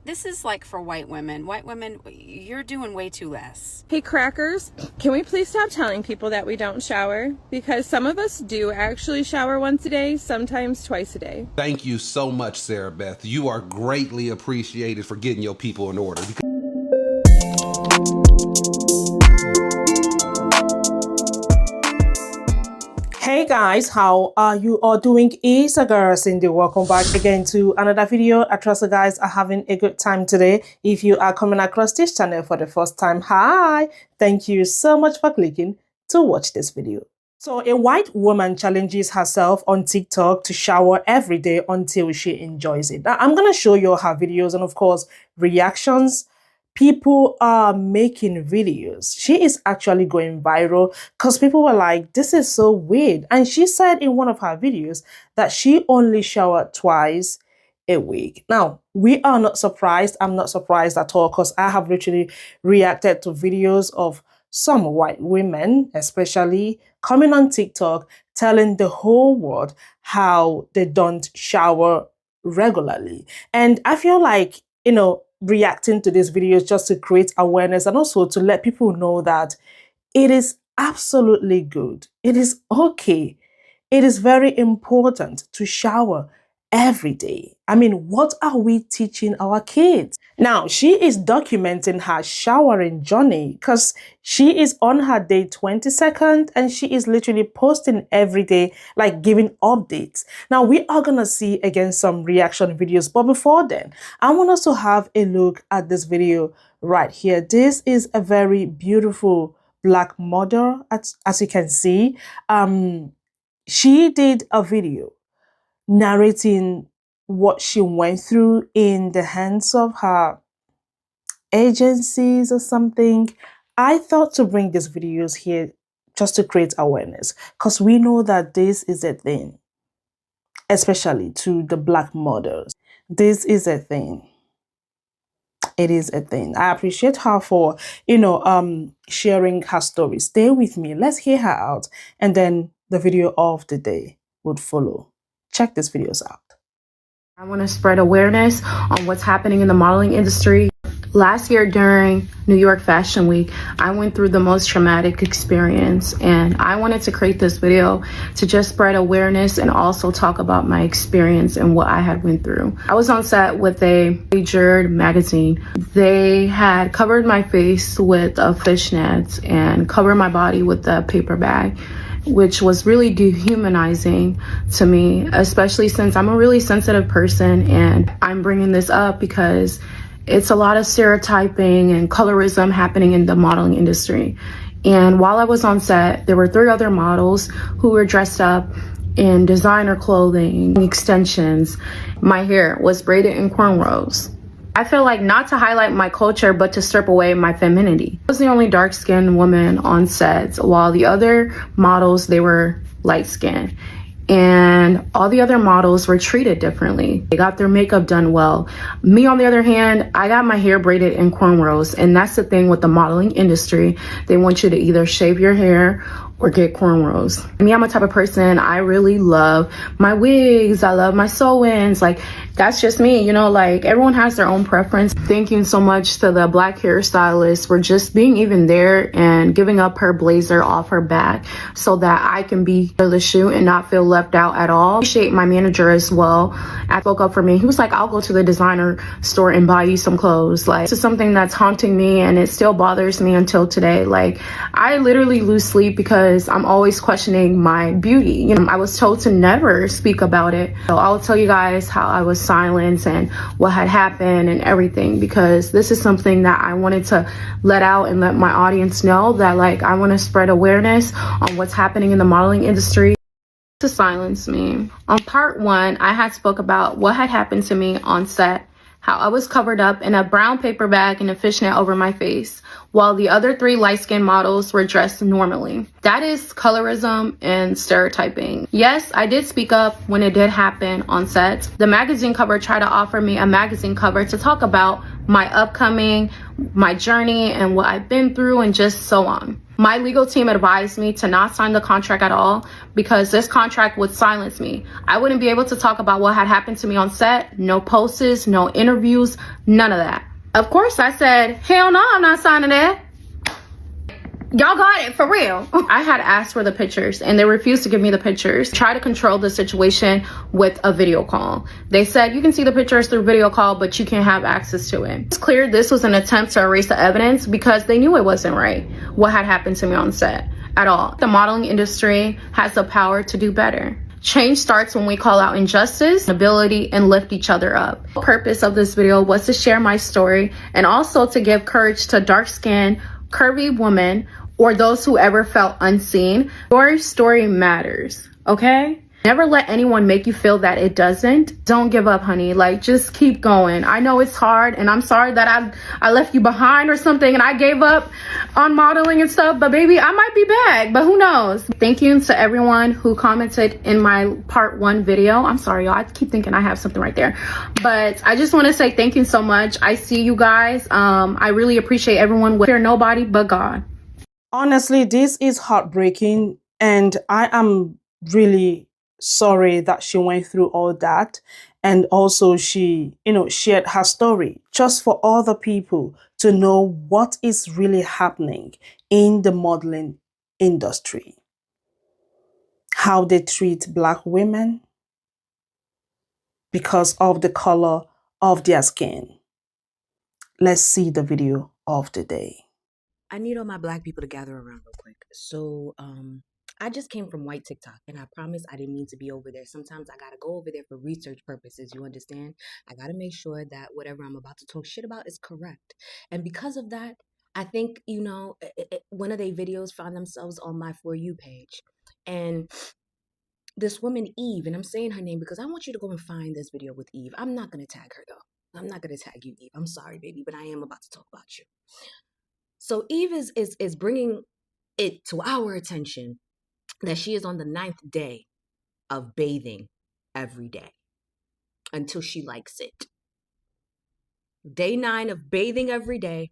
this is like for white women. White women, you're doing way too less. Hey crackers, can we please stop telling people that we don't shower? Because some of us do actually shower once a day, sometimes twice a day. Thank you so much, Sarah Beth. You are greatly appreciated for getting your people in order. Hey guys, how are you all doing? It's a girl Cindy. Welcome back again to another video. I trust you guys are having a good time today. If you are coming across this channel for the first time, hi, thank you so much for clicking to watch this video. So a white woman challenges herself on TikTok to shower every day until she enjoys it. Now I'm gonna show you her videos and of course reactions. People are making videos. She is actually going viral because people were like, this is so weird. And she said in one of her videos that she only showered twice a week. Now, we are not surprised. I'm not surprised at all because I have literally reacted to videos of some white women, especially coming on TikTok, telling the whole world how they don't shower regularly. And I feel like, reacting to these videos just to create awareness and also to let people know that it is absolutely good. It is okay. It is very important to shower every day. I mean, what are we teaching our kids? Now, she is documenting her showering journey because she is on her day 22nd and she is literally posting every day, like giving updates. Now, we are going to see again some reaction videos. But before then, I want us to have a look at this video right here. This is a very beautiful black model, as you can see. She did a video narrating what she went through in the hands of her agencies or something. I thought to bring these videos here just to create awareness because we know that this is a thing, especially to the black models. This is a thing. It is a thing. I appreciate her for, sharing her story. Stay with me. Let's hear her out. And then the video of the day would follow. Check these videos out. I want to spread awareness on what's happening in the modeling industry. Last year during New York Fashion Week, I went through the most traumatic experience and I wanted to create this video to just spread awareness and also talk about my experience and what I had went through. I was on set with a featured magazine. They had covered my face with a fishnet and covered my body with a paper bag, which was really dehumanizing to me, especially since I'm a really sensitive person. And I'm bringing this up because it's a lot of stereotyping and colorism happening in the modeling industry. And while I was on set, there were 3 other models who were dressed up in designer clothing, extensions. My hair was braided in cornrows. I feel like not to highlight my culture, but to strip away my femininity. I was the only dark-skinned woman on set, while the other models, they were light-skinned. And all the other models were treated differently. They got their makeup done well. Me, on the other hand, I got my hair braided in cornrows. And that's the thing with the modeling industry. They want you to either shave your hair or get cornrows. Me, I'm a type of person, I really love my wigs. I love my sew-ins. Like, that's just me, like everyone has their own preference. Thank you so much to the black hairstylist for just being even there and giving up her blazer off her back so that I can be for the shoot and not feel left out at all. I appreciate my manager as well. I spoke up for me. He was like, I'll go to the designer store and buy you some clothes. Like, this is something that's haunting me and it still bothers me until today. Like, I literally lose sleep because I'm always questioning my beauty. I was told to never speak about it. So I'll tell you guys how I was silenced and what had happened and everything, because this is something that I wanted to let out and let my audience know that, like, I want to spread awareness on what's happening in the modeling industry. To silence me. On part 1, I had spoke about what had happened to me on set, how I was covered up in a brown paper bag and a fishnet over my face, while the other 3 light-skinned models were dressed normally. That is colorism and stereotyping. Yes, I did speak up when it did happen on set. The magazine cover tried to offer me a magazine cover to talk about my upcoming, my journey and what I've been through and just so on. My legal team advised me to not sign the contract at all because this contract would silence me. I wouldn't be able to talk about what had happened to me on set, no posts, no interviews, none of that. Of course, I said, hell no, I'm not signing that. Y'all got it, for real. I had asked for the pictures and they refused to give me the pictures. Try to control the situation with a video call. They said you can see the pictures through video call, but you can't have access to it. It's clear this was an attempt to erase the evidence because they knew it wasn't right what had happened to me on set at all. The modeling industry has the power to do better. Change starts when we call out injustice, ability, and lift each other up. The purpose of this video was to share my story and also to give courage to dark-skinned, curvy women or those who ever felt unseen. Your story matters, okay? Never let anyone make you feel that it doesn't. Don't give up, honey. Like, just keep going. I know it's hard, and I'm sorry that I left you behind or something, and I gave up on modeling and stuff, but baby, I might be back, but who knows? Thank you to everyone who commented in my part 1 video. I'm sorry, y'all. I keep thinking I have something right there, but I just want to say thank you so much. I see you guys. I really appreciate everyone. Fear nobody but God. Honestly, this is heartbreaking, and I am really sorry that she went through all that. And also she, shared her story just for other people to know what is really happening in the modeling industry, how they treat Black women because of the color of their skin. Let's see the video of the day. I need all my Black people to gather around real quick. So, I just came from white TikTok, and I promise I didn't mean to be over there. Sometimes I gotta go over there for research purposes, you understand? I gotta make sure that whatever I'm about to talk shit about is correct. And because of that, I think, one of their videos found themselves on my For You page. And this woman, Eve, and I'm saying her name because I want you to go and find this video with Eve. I'm not gonna tag her, though. I'm not gonna tag you, Eve. I'm sorry, baby, but I am about to talk about you. So Eve is bringing it to our attention that she is on the 9th day of bathing every day until she likes it. Day 9 of bathing every day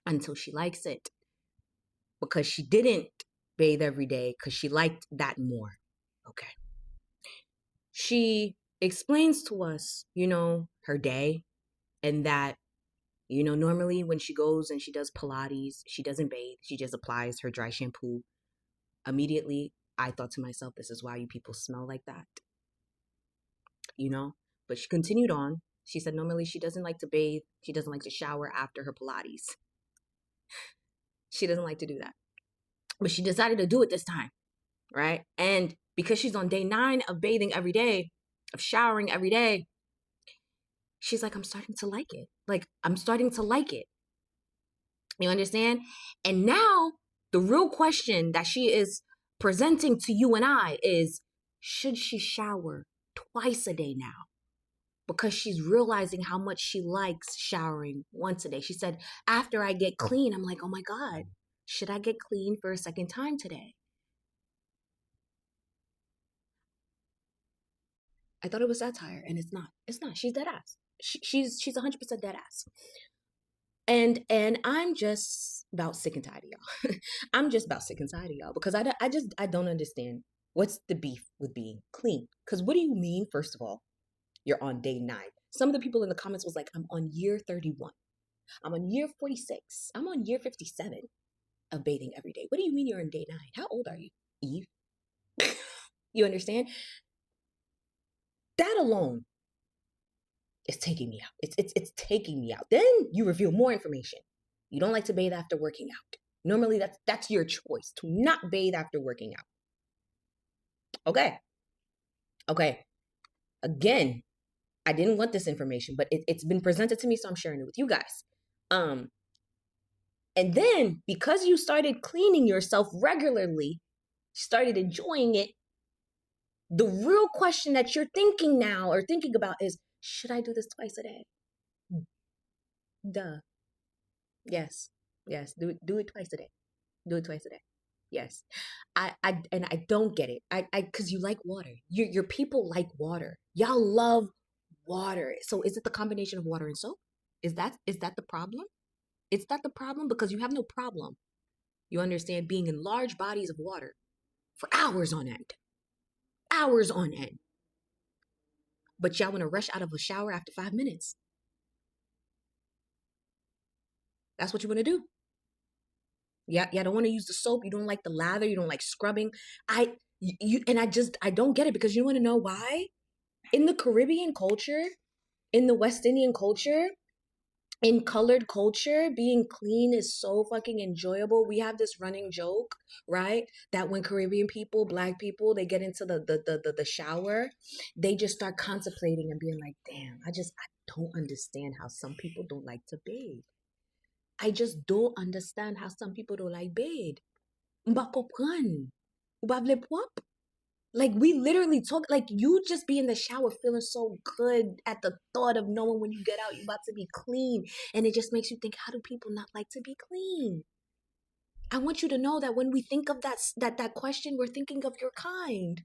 until she likes it. Because she didn't bathe every day because she liked that more. Okay. She explains to us, her day, and that normally when she goes and she does Pilates, she doesn't bathe. She just applies her dry shampoo. Immediately, I thought to myself, this is why you people smell like that. But she continued on. She said normally she doesn't like to bathe. She doesn't like to shower after her Pilates. She doesn't like to do that. But she decided to do it this time, right? And because she's on day 9 of bathing every day, of showering every day, she's like, I'm starting to like it. I'm starting to like it. You understand? And now the real question that she is presenting to you and I is, should she shower twice a day now? Because she's realizing how much she likes showering once a day. She said, after I get clean, I'm like, oh my God, should I get clean for a second time today? I thought it was satire, and it's not. It's not. She's dead ass. She's 100% dead ass. And I'm just about sick and tired of y'all. I'm just about sick and tired of y'all because I don't understand what's the beef with being clean. Because what do you mean, first of all, you're on day 9? Some of the people in the comments was like, I'm on year 31. I'm on year 46. I'm on year 57 of bathing every day. What do you mean you're on day 9? How old are you, Eve? You understand? That alone is taking me out. It's taking me out. Then you reveal more information. You don't like to bathe after working out. Normally that's your choice, to not bathe after working out. Okay. Again, I didn't want this information, but it's been presented to me, so I'm sharing it with you guys. And then because you started cleaning yourself regularly, started enjoying it, the real question that you're thinking now or thinking about is, should I do this twice a day? Duh. Yes. Do it twice a day. Do it twice a day. Yes. I don't get it. Cause you like water. Your people like water. Y'all love water. So is it the combination of water and soap? Is that the problem? Is that the problem? Because you have no problem. You understand? Being in large bodies of water for hours on end. Hours on end. But y'all want to rush out of a shower after 5 minutes. That's what you want to do. Yeah, don't want to use the soap. You don't like the lather. You don't like scrubbing. I don't get it, because you want to know why? In the Caribbean culture, in the West Indian culture, in colored culture, being clean is so fucking enjoyable. We have this running joke, right? That when Caribbean people, Black people, they get into the shower, they just start contemplating and being like, damn, I don't understand how some people don't like to bathe. I just don't understand how some people don't like bathe. Mba kompran. Ou ba vle pwap. Like, we literally talk, like, you just be in the shower feeling so good at the thought of knowing when you get out, you're about to be clean. And it just makes you think, how do people not like to be clean? I want you to know that when we think of that question, we're thinking of your kind.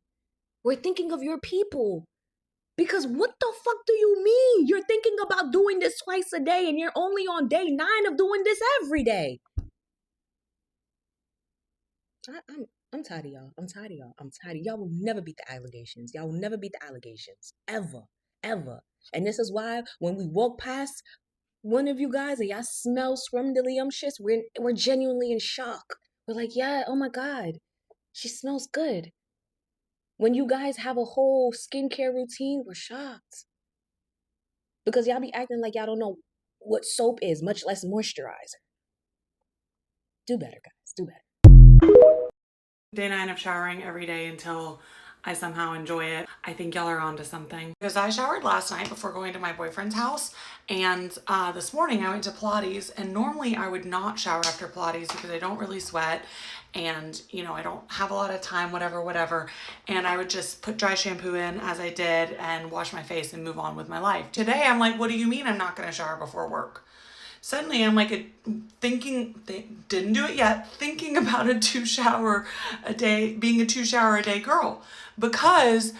We're thinking of your people. Because what the fuck do you mean? You're thinking about doing this twice a day and you're only on day 9 of doing this every day. I'm tired of y'all. I'm tired of y'all. I'm tired of y'all. Will never beat the allegations. Y'all will never beat the allegations. Ever. Ever. And this is why when we walk past one of you guys and y'all smell scrumdiddlyumptious, we're genuinely in shock. We're like, yeah, oh my God, she smells good. When you guys have a whole skincare routine, we're shocked. Because y'all be acting like y'all don't know what soap is, much less moisturizer. Do better, guys. Do better. Day 9 of showering every day until I somehow enjoy it. I think y'all are onto something. Because I showered last night before going to my boyfriend's house, and this morning I went to Pilates, and normally I would not shower after Pilates because I don't really sweat, and you know, I don't have a lot of time, whatever, and I would just put dry shampoo in as I did and wash my face and move on with my life. Today I'm like, what do you mean I'm not gonna shower before work? Suddenly I'm like didn't do it yet, thinking about a 2 shower a day, being a 2 shower a day girl, because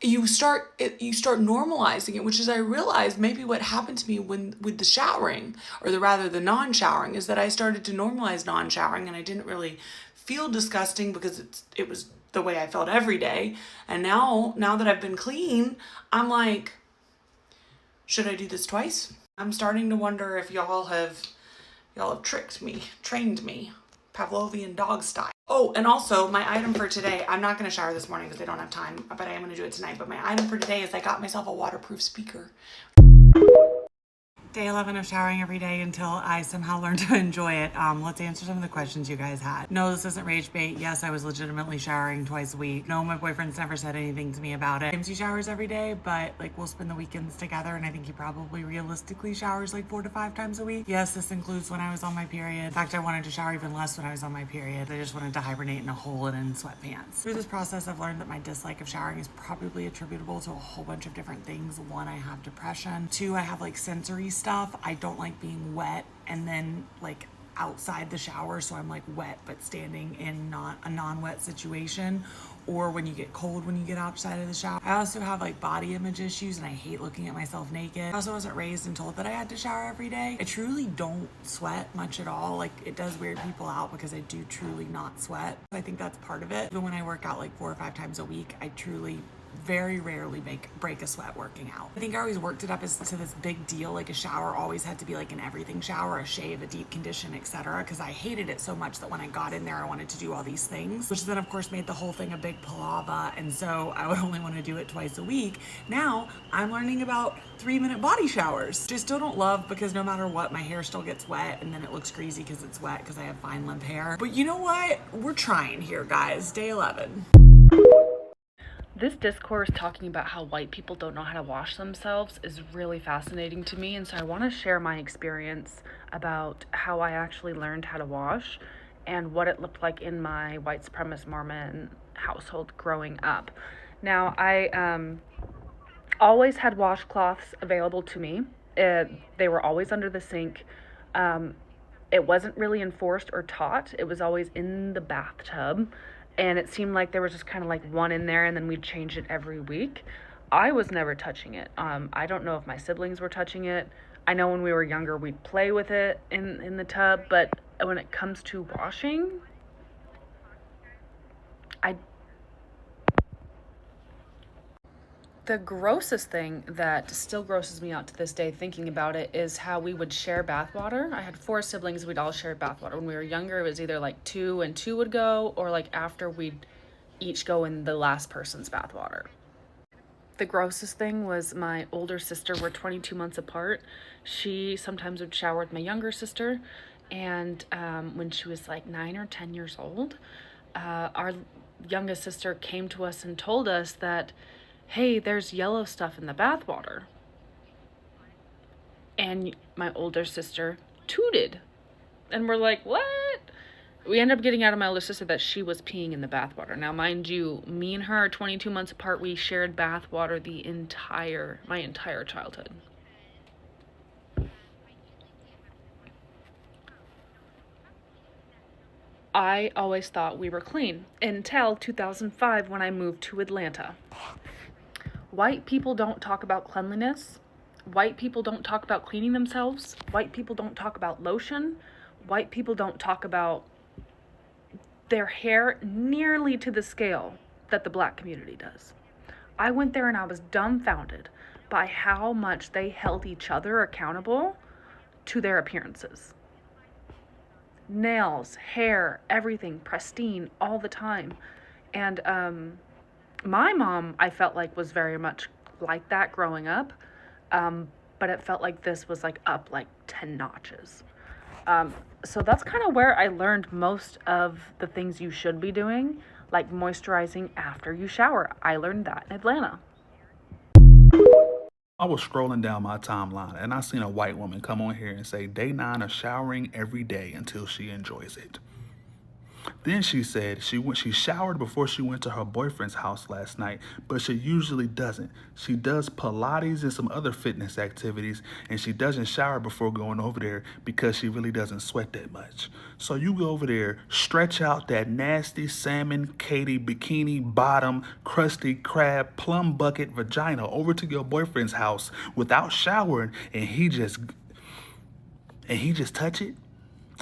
you start normalizing it, which is, I realized maybe what happened to me with the showering, or the non-showering, is that I started to normalize non-showering, and I didn't really feel disgusting because it was the way I felt every day. And now that I've been clean, I'm like, should I do this twice? I'm starting to wonder if y'all have trained me, Pavlovian dog style. Oh, and also my item for today, I'm not going to shower this morning because I don't have time, but I am going to do it tonight. But my item for today is I got myself a waterproof speaker. Day 11 of showering every day until I somehow learned to enjoy it. Let's answer some of the questions you guys had. No, this isn't rage bait. Yes, I was legitimately showering twice a week. No, my boyfriend's never said anything to me about it. He showers every day, but like, we'll spend the weekends together, and I think he probably realistically showers like 4 to 5 times a week. Yes, this includes when I was on my period. In fact, I wanted to shower even less when I was on my period. I just wanted to hibernate in a hole and in sweatpants. Through this process, I've learned that my dislike of showering is probably attributable to a whole bunch of different things. 1, I have depression. 2, I have like sensory stuff. I don't like being wet and then like outside the shower, so I'm like wet but standing in not a non-wet situation, or when you get cold when you get outside of the shower. I also have like body image issues, and I hate looking at myself naked. I also wasn't raised and told that I had to shower every day. I truly don't sweat much at all. Like, it does weird people out because I do truly not sweat. I think that's part of it. Even when I work out like 4 or 5 times a week, I truly very rarely break a sweat working out. I think I always worked it up as to this big deal, like a shower always had to be like an everything shower, a shave, a deep condition, etc., because I hated it so much that when I got in there I wanted to do all these things, which then of course made the whole thing a big palaver, and so I would only want to do it twice a week. Now I'm learning about 3-minute body showers, which I still don't love, because no matter what, my hair still gets wet and then it looks greasy because it's wet because I have fine limp hair. But you know what? We're trying here, guys. Day 11. This discourse talking about how white people don't know how to wash themselves is really fascinating to me, and so I want to share my experience about how I actually learned how to wash and what it looked like in my white supremacist Mormon household growing up. Now, I always had washcloths available to me. They were always under the sink. It wasn't really enforced or taught. It was always in the bathtub. And it seemed like there was just kind of like one in there, and then we'd change it every week. I was never touching it. I don't know if my siblings were touching it. I know when we were younger, we'd play with it in the tub, but when it comes to washing, The grossest thing that still grosses me out to this day thinking about it is how we would share bathwater. I had 4 siblings, we'd all share bathwater. When we were younger, it was either like 2 and 2 would go, or like after we'd each go in the last person's bathwater. The grossest thing was my older sister, we're 22 months apart. She sometimes would shower with my younger sister, and when she was like 9 or 10 years old, our youngest sister came to us and told us that, hey, there's yellow stuff in the bathwater. And my older sister tooted. And we're like, what? We ended up getting out of my older sister that she was peeing in the bathwater. Now, mind you, me and her are 22 months apart. We shared bathwater my entire childhood. I always thought we were clean until 2005 when I moved to Atlanta. White people don't talk about cleanliness. White people don't talk about cleaning themselves. White people don't talk about lotion. White people don't talk about their hair nearly to the scale that the black community does. I went there and I was dumbfounded by how much they held each other accountable to their appearances. Nails, hair, everything pristine all the time. And my mom, I felt like, was very much like that growing up, but it felt like this was like up like 10 notches. So that's kind of where I learned most of the things you should be doing, like moisturizing after you shower. I learned that in Atlanta. I was scrolling down my timeline and I seen a white woman come on here and say day 9 of showering every day until she enjoys it. Then she said she showered before she went to her boyfriend's house last night, but she usually doesn't. She does Pilates and some other fitness activities, and she doesn't shower before going over there because she really doesn't sweat that much. So you go over there, stretch out that nasty salmon, Katie, bikini bottom, crusty crab, plum bucket vagina over to your boyfriend's house without showering, and he just touch it.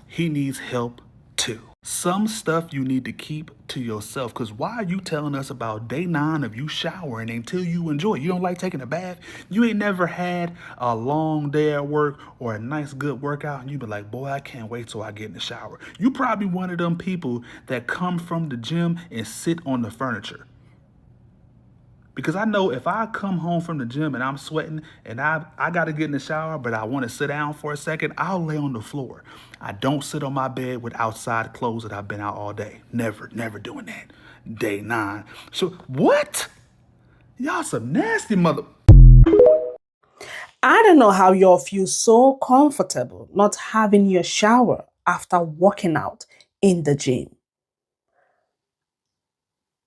He needs help too. Some stuff you need to keep to yourself, because why are you telling us about day 9 of you showering until you enjoy it? You don't like taking a bath? You ain't never had a long day at work or a nice good workout and you be like, boy, I can't wait till I get in the shower. You probably one of them people that come from the gym and sit on the furniture. Because I know if I come home from the gym and I'm sweating and I got to get in the shower, but I want to sit down for a second, I'll lay on the floor. I don't sit on my bed with outside clothes that I've been out all day. Never doing that. Day 9. So what? Y'all some nasty mother... I don't know how y'all feel so comfortable not having your shower after working out in the gym.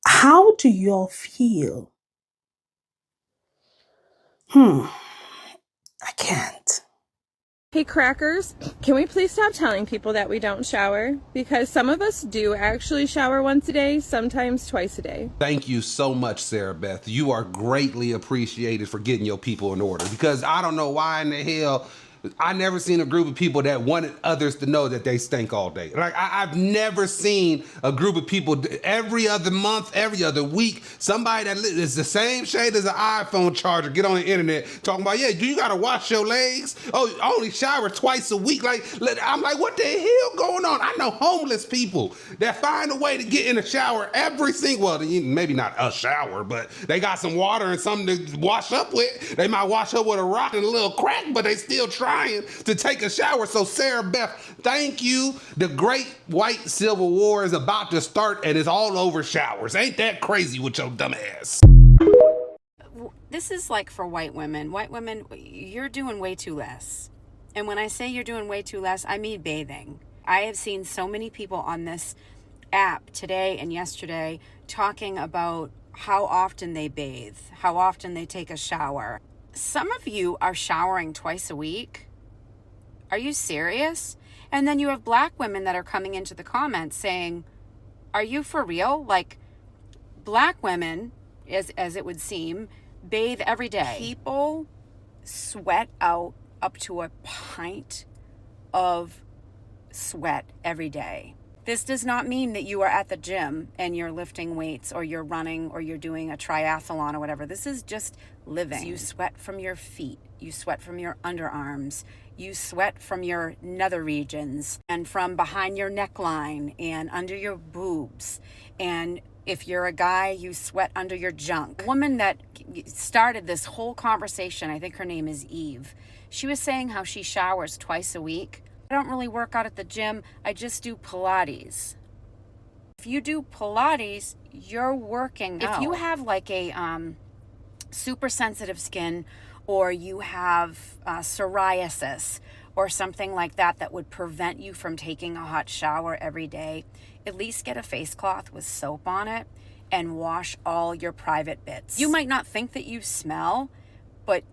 How do y'all feel? I can't. Hey crackers, can we please stop telling people that we don't shower? Because some of us do actually shower once a day, sometimes twice a day. Thank you so much, Sarah Beth. You are greatly appreciated for getting your people in order, because I don't know why in the hell I never seen a group of people that wanted others to know that they stink all day. Like I've never seen a group of people every other month, every other week, somebody that is the same shade as an iPhone charger get on the internet talking about, yeah, do you gotta wash your legs? Oh, I only shower twice a week. Like, I'm like, what the hell going on? I know homeless people that find a way to get in the shower every single, well, maybe not a shower, but they got some water and something to wash up with. They might wash up with a rock and a little crack, but they still trying to take a shower. So Sarah Beth, thank you. The great white civil war is about to start and it's all over showers. Ain't that crazy with your dumb ass? This is like for white women. White women, you're doing way too less. And when I say you're doing way too less, I mean bathing. I have seen so many people on this app today and yesterday talking about how often they bathe, how often they take a shower. Some of you are showering twice a week. Are you serious? And then you have black women that are coming into the comments saying, are you for real? Like, black women, as it would seem, bathe every day. People sweat out up to a pint of sweat every day. This does not mean that you are at the gym and you're lifting weights or you're running or you're doing a triathlon or whatever. This is just living. You sweat from your feet. You sweat from your underarms. You sweat from your nether regions and from behind your neckline and under your boobs. And if you're a guy, you sweat under your junk. The woman that started this whole conversation, I think her name is Eve, she was saying how she showers twice a week. I don't really work out at the gym. I just do Pilates. If you do Pilates, you're working out. If you have like a super sensitive skin, or you have psoriasis or something like that that would prevent you from taking a hot shower every day, at least get a face cloth with soap on it and wash all your private bits. You might not think that you smell, but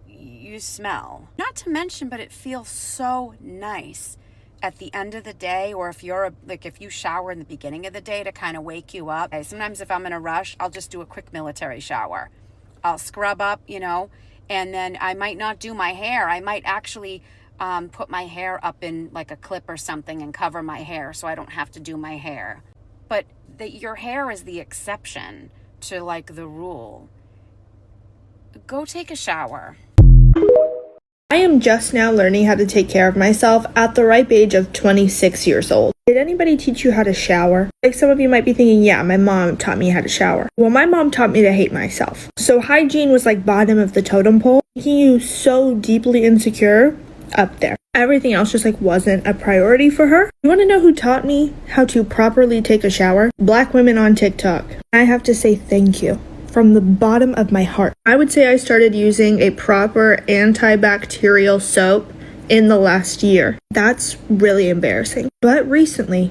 you smell. Not to mention, but it feels so nice at the end of the day, or if you're if you shower in the beginning of the day to kind of wake you up. Sometimes if I'm in a rush, I'll just do a quick military shower. I'll scrub up, and then I might not do my hair. I might actually put my hair up in like a clip or something and cover my hair so I don't have to do my hair. But your hair is the exception to like the rule. Go take a shower. I am just now learning how to take care of myself at the ripe age of 26 years old. Did anybody teach you how to shower? Like some of you might be thinking, yeah, my mom taught me how to shower. Well, my mom taught me to hate myself. So hygiene was like bottom of the totem pole, making you so deeply insecure up there. Everything else just like wasn't a priority for her. You want to know who taught me how to properly take a shower? Black women on TikTok. I have to say thank you from the bottom of my heart. I would say I started using a proper antibacterial soap in the last year. That's really embarrassing. But recently,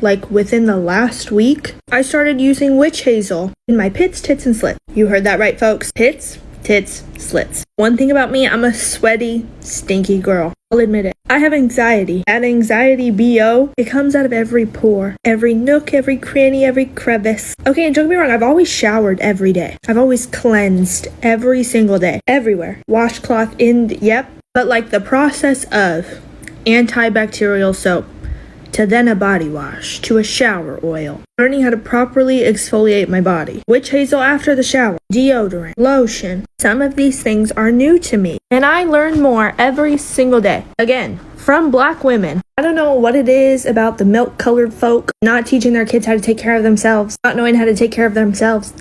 like within the last week, I started using witch hazel in my pits, tits, and slits. You heard that right, folks. Pits, tits, slits. One thing about me, I'm a sweaty, stinky girl. I'll admit it. I have anxiety. That anxiety, BO, it comes out of every pore, every nook, every cranny, every crevice. Okay, and don't get me wrong, I've always showered every day. I've always cleansed every single day, everywhere. Washcloth yep. But like the process of antibacterial soap, to then a body wash, to a shower oil, learning how to properly exfoliate my body, witch hazel after the shower, deodorant, lotion. Some of these things are new to me, and I learn more every single day. Again, from Black women. I don't know what it is about the milk-colored folk not teaching their kids how to take care of themselves, not knowing how to take care of themselves.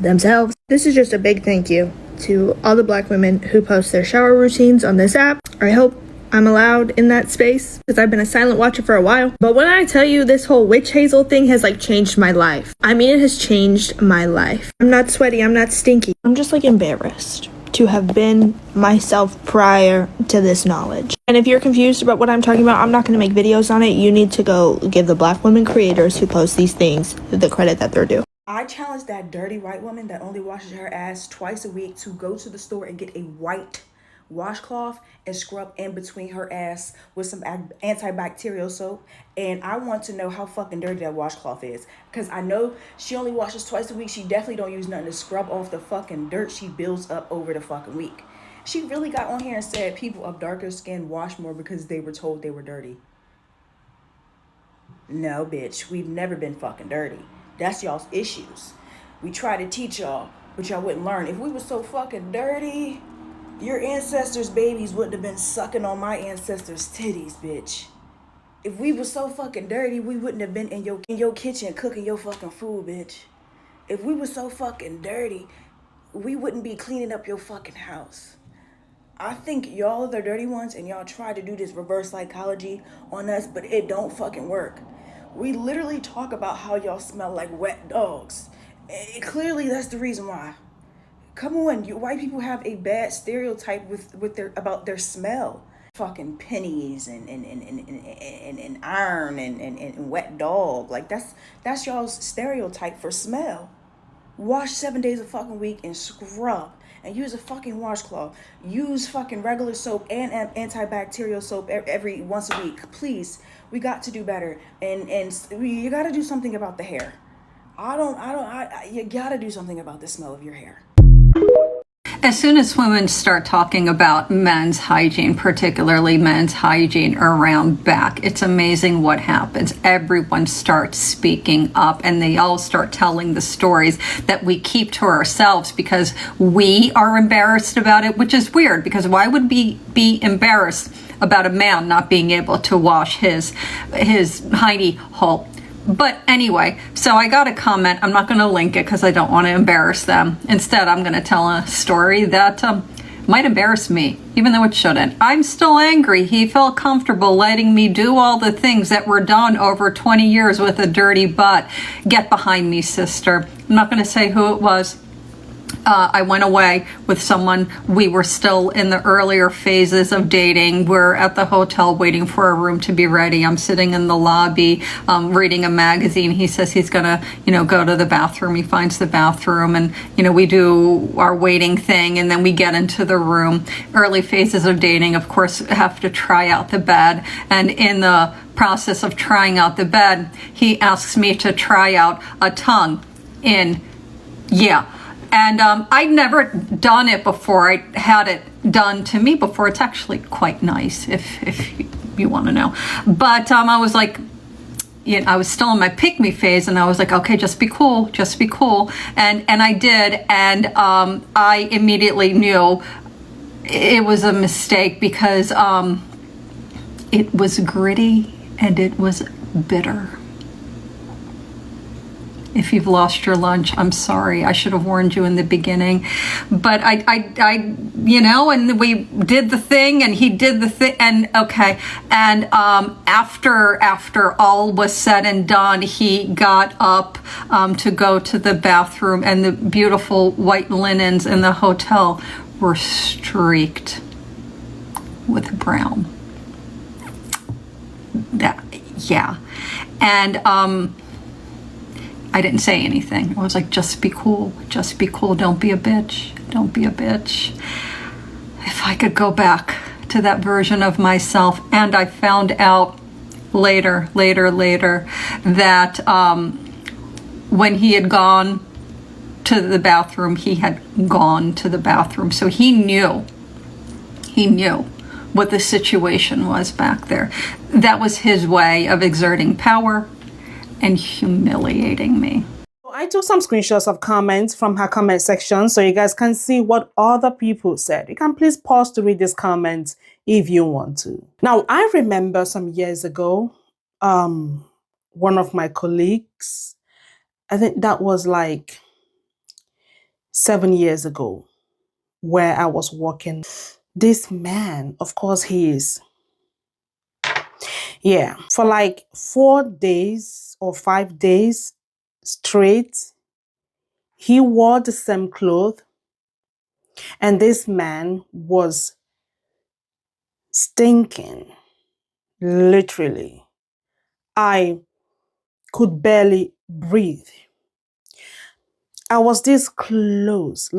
This is just a big thank you to all the Black women who post their shower routines on this app. I hope I'm allowed in that space because I've been a silent watcher for a while. But when I tell you this whole witch hazel thing has like changed my life, I mean it has changed my life. I'm not sweaty, I'm not stinky. I'm just like embarrassed to have been myself prior to this knowledge. And if you're confused about what I'm talking about, I'm not going to make videos on it. You need to go give the Black women creators who post these things the credit that they're due. I challenge that dirty white woman that only washes her ass twice a week to go to the store and get a white washcloth and scrub in between her ass with some antibacterial soap. And I want to know how fucking dirty that washcloth is, because I know she only washes twice a week. She definitely don't use nothing to scrub off the fucking dirt she builds up over the fucking week. She really got on here and said people of darker skin wash more because they were told they were dirty. No, bitch, we've never been fucking dirty. That's y'all's issues. We try to teach y'all, but y'all wouldn't learn. If we were so fucking dirty, your ancestors' babies wouldn't have been sucking on my ancestors' titties, bitch. If we were so fucking dirty, we wouldn't have been in your kitchen cooking your fucking food, bitch. If we were so fucking dirty, we wouldn't be cleaning up your fucking house. I think y'all are the dirty ones, and y'all try to do this reverse psychology on us, but it don't fucking work. We literally talk about how y'all smell like wet dogs. Clearly, that's the reason why. Come on, you white people have a bad stereotype about their smell. Fucking pennies and iron and wet dog. Like that's y'all's stereotype for smell. Wash 7 days a fucking week and scrub and use a fucking washcloth. Use fucking regular soap and antibacterial soap every once a week. Please, we got to do better. And you got to do something about the hair. You got to do something about the smell of your hair. as soon as women start talking about men's hygiene, particularly men's hygiene around back, it's amazing what happens. Everyone starts speaking up and they all start telling the stories that we keep to ourselves because we are embarrassed about it, which is weird because why would we be embarrassed about a man not being able to wash his hiney hole? But anyway, so I got a comment. I'm not going to link it because I don't want to embarrass them. Instead, I'm going to tell a story that might embarrass me, even though it shouldn't. I'm still angry. He felt comfortable letting me do all the things that were done over 20 years with a dirty butt. Get behind me, sister. I'm not going to say who it was. I went away with someone. We were still in the earlier phases of dating. We're at the hotel waiting for a room to be ready. I'm sitting in the lobby reading a magazine. He says he's gonna, go to the bathroom. He finds the bathroom and, we do our waiting thing and then we get into the room. Early phases of dating, of course, have to try out the bed. And in the process of trying out the bed, he asks me to try out a tongue in, And I'd never done it before. I had it done to me before. It's actually quite nice if you want to know. But I was like, I was still in my pick-me phase, and I was like, okay, just be cool. And I did, and I immediately knew it was a mistake because it was gritty and it was bitter. If you've lost your lunch, I'm sorry. I should have warned you in the beginning. But I and we did the thing and he did the thing and okay. And after all was said and done, he got up to go to the bathroom and the beautiful white linens in the hotel were streaked with brown. And I didn't say anything. I was like, just be cool. Don't be a bitch. If I could go back to that version of myself. And I found out later that when he had gone to the bathroom, he had gone to the bathroom. So he knew what the situation was back there. That was his way of exerting power and humiliating me. I took some screenshots of comments from her comment section so you guys can see what other people said. You can please pause to read these comments if you want to. Now, I remember some years ago, one of my colleagues, I think that was like 7 years ago, where I was working. This man, of course, he is. For like 4 days or 5 days straight, he wore the same clothes, and this man was stinking, literally. I could barely breathe. I was this close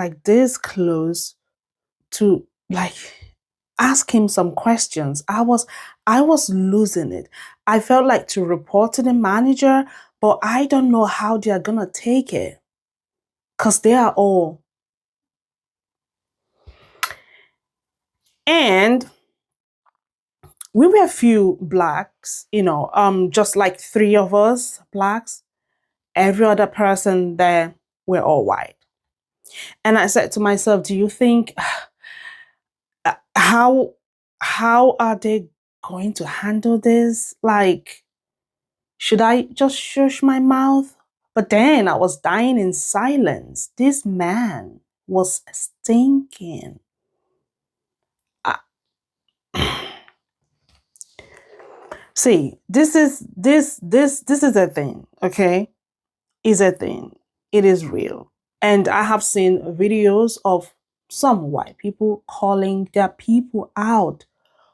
to ask him some questions. I was losing it. I felt like to report to the manager, but I don't know how they are gonna take it, because they are all. And we were a few blacks, just like 3 of us blacks. Every other person there were all white. And I said to myself, do you think how are they going to handle this? Like, should I just shush my mouth? But then I was dying in silence. This man was stinking. See, this is a thing, okay? Is a thing. It is real. And I have seen videos of some white people calling their people out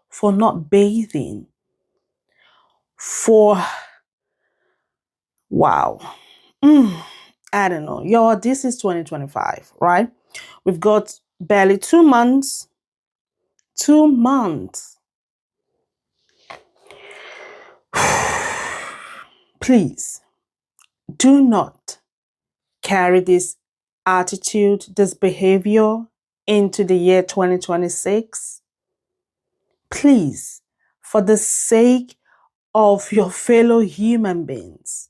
for not bathing. Wow. I don't know. Y'all, this is 2025, right? We've got barely 2 months. 2 months. Please, do not carry this attitude, this behavior into the year 2026, please, for the sake of your fellow human beings,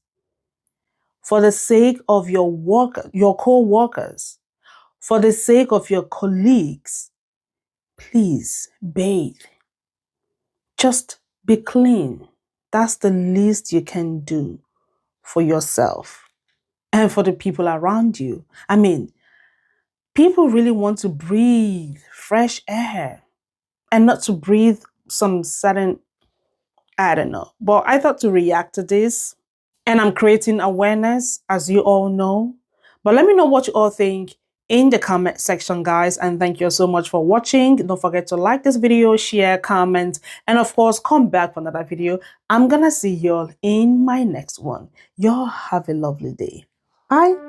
for the sake of your co-workers, for the sake of your colleagues, please bathe. Just be clean. That's the least you can do for yourself and for the people around you. I mean, people really want to breathe fresh air and not to breathe some certain, I don't know. But I thought to react to this, and I'm creating awareness, as you all know. But let me know what you all think in the comment section, guys. And thank you so much for watching. Don't forget to like this video, share, comment, and of course, come back for another video. I'm gonna see y'all in my next one. Y'all have a lovely day. Bye.